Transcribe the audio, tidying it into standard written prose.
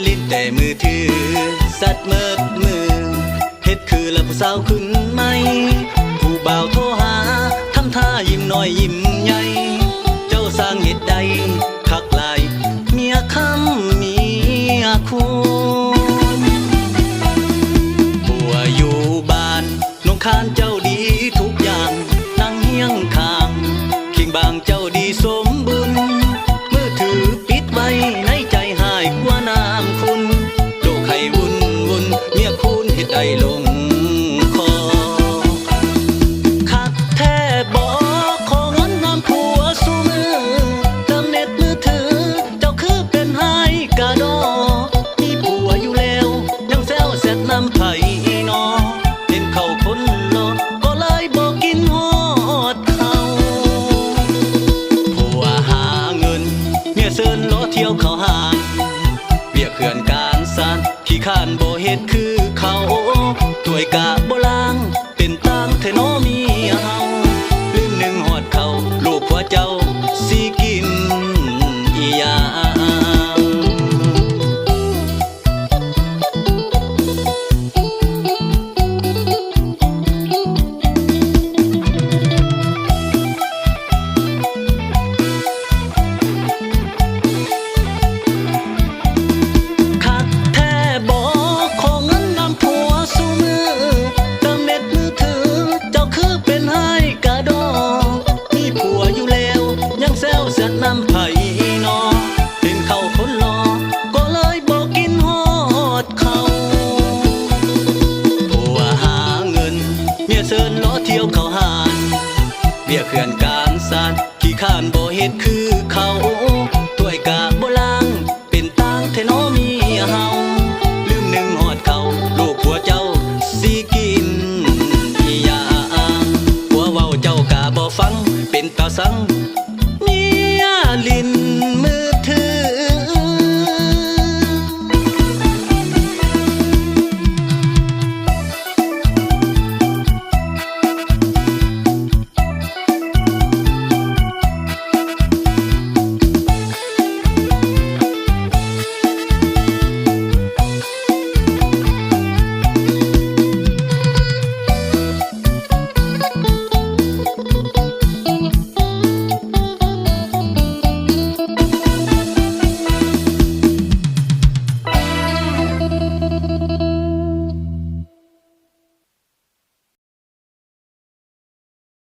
ลิ้นแต่มือถือสัตว์เมิดมือเฮ็ดคือละผู้สาวขึ้นไหมผู้บ่าวโทรหาทำท่ายิ้มน้อยยิ้มใหญ่เจ้าสร้างเหตุใดคักลายเมียคำเมียคู่ผัวอยู่บ้านน้องคานเจ้าดีทุกอย่างนั่งเฮียงข้างเคียงบางเจ้าดีสมบุญมือถือปิดไว้ในใจหายกว่าน้ำคุณโลกให้วุ่นวุ่นเมียคุณเฮ็ดใดลงคอคักแท้บอกขอเงินน้ำผัวสู้มือเติมเน็ตมือถือเจ้าคือเป็นไห้กะดอมีผัวอยู่แล้วยังแซวเสร็จน้ำไผ่นอเห็นเขาคนรอก็เลยบอกกินฮอดเขาผัวหาเงินเมียเซินล้อเที่ยวเขาหางเวียกเขื่อนการสานขี้ข้านบ่เฮ็ดคือเขาถ้วยกะบ่ล้างเป็นตางแท้น้อเมียเฮาลืมหนึ่งหอดเขาลูกผัวเจ้า